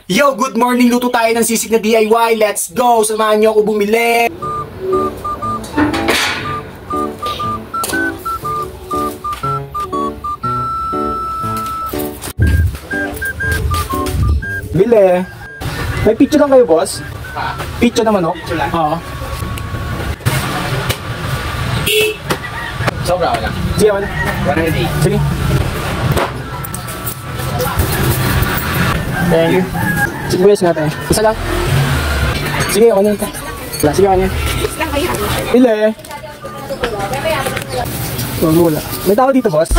Yo, good morning! Luto tayo ng sisig na DIY. Let's go! Samahan niyo ako bumili! Bili! May picture lang kayo, boss? Picture naman, no? Picture lang? Oo. Sobra wala. Sige, wala. 180. Sige. Thank you. Sibuyas natin. Isa lang. Sige, ako nyo. Sige, ako nyo. Bili! Wala. May tao dito, boss?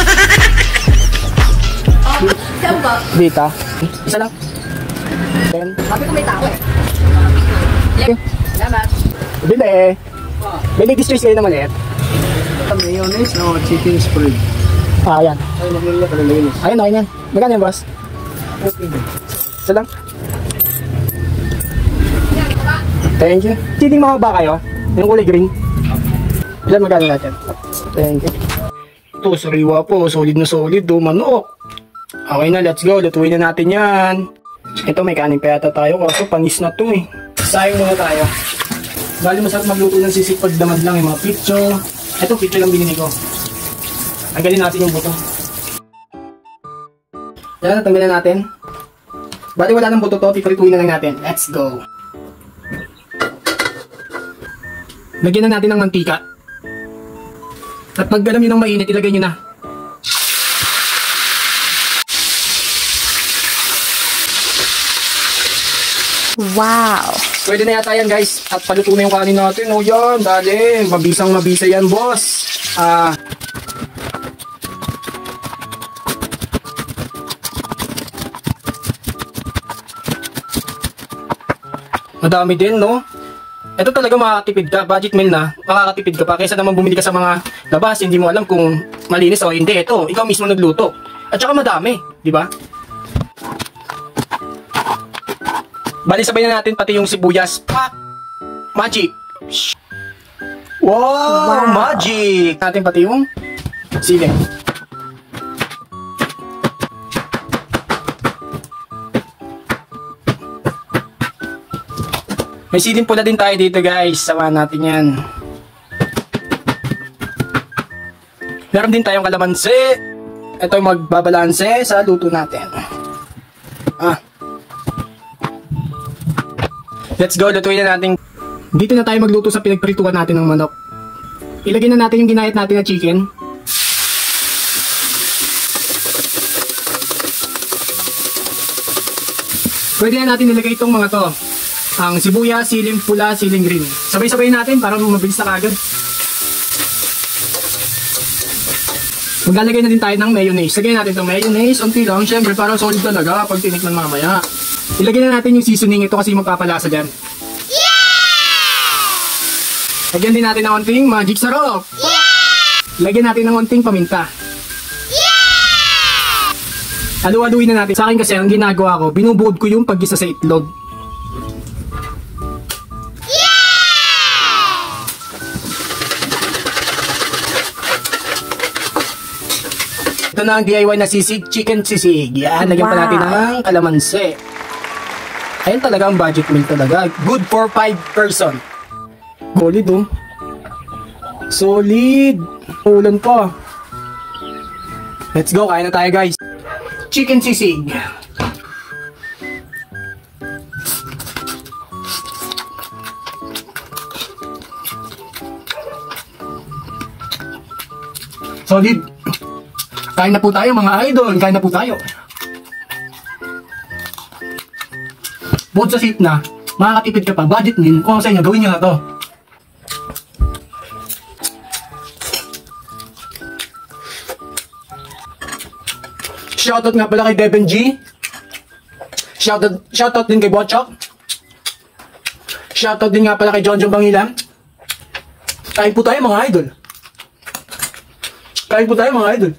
Saan ba? Dita. Isa lang. Then, Sabi ko may tao eh. okay. Salamat. Bili! May ladies choice kayo naman eh. Mayonnaise o chicken spread? Ah, ayan. Ay, maglala ka ng mayonnaise. Ayun, ayun yan. Magkano yan, boss? Okay. Isa lang. Thank you. Siling mahaba kayo? Yung kulay green? Ilan magkano natin? Thank you. Ito, sariwa po. Solid na solid. Manok. Okay na, let's go. Lutuin na natin yan. Ito, may kanin pa yata tayo. Kaso panis na to eh. Sayang muna tayo. Bali masarap magluto ng sisig pag damad lang yung mga picture. Ito, picture lang binili ko. Tanggalin natin yung buto. Yan, tanggalin natin. Bali wala ng buto to, piprituin na lang natin. Let's go. Lagyan na natin ng mantika. At pag alam nyo ng mainit, ilagay nyo na. Wow! Pwede na yata yan, guys. At paluto na yung kanin natin. O yan, dali. Mabisang mabisa yan, boss. Madami din, no? Ito talaga makakatipid ka. Budget meal na. Makakatipid ka pa. Kaysa naman bumili ka sa mga labas, hindi mo alam kung malinis o hindi. Ito, ikaw mismo nagluto. At saka madami, di ba? Bali, sabay na natin pati yung sibuyas. Pak! Magic! Wow! Magic! Natin pati yung siling. May siling pula din tayo dito, guys. Samahan natin yan. Meron din tayong kalamansi. Ito yung magbabalanse sa luto natin. Let's go, lutuin na natin. Dito na tayo magluto sa pinagprituan natin ng manok. Ilagay na natin yung ginayat natin na chicken. Pwede na natin ilagay itong mga to. Ang sibuyas, siling pula, siling green. Sabay-sabay natin para mabilis na kagad. Maglalagay na din tayo ng mayonnaise. Lagyan natin itong mayonnaise. Unti lang, syempre para solid talaga pag tinikman mamaya. Ilagay na natin yung seasoning. Ito kasi magpapalasa dyan. Yeah! Lagyan din natin ng onting magic sarap. Yeah! Lagyan natin ng onting paminta. Yeah! Halu-haluin na natin. Sa akin kasi ang ginagawa ko, binubuod ko yung paggisa sa itlog. Ito na ang DIY na sisig, chicken sisig. Yan, lagyan pa natin ng kalamansi. Ayun talaga ang budget meal talaga. Good for 5 person. Solid oh. Solid. Ulan pa. Let's go, kain na tayo guys. Chicken sisig. Solid. Kain na po tayo mga idol. Kain na po tayo. Bukod sa safe na, makakatipid ka pa, budget meal, kung sa inyo, gawin nyo na to. Shoutout nga pala kay Devin G. Shoutout din kay Bochok. Shoutout din nga pala kay Jonjon Bangilan. Kain po tayo mga idol. Kain po tayo mga idol.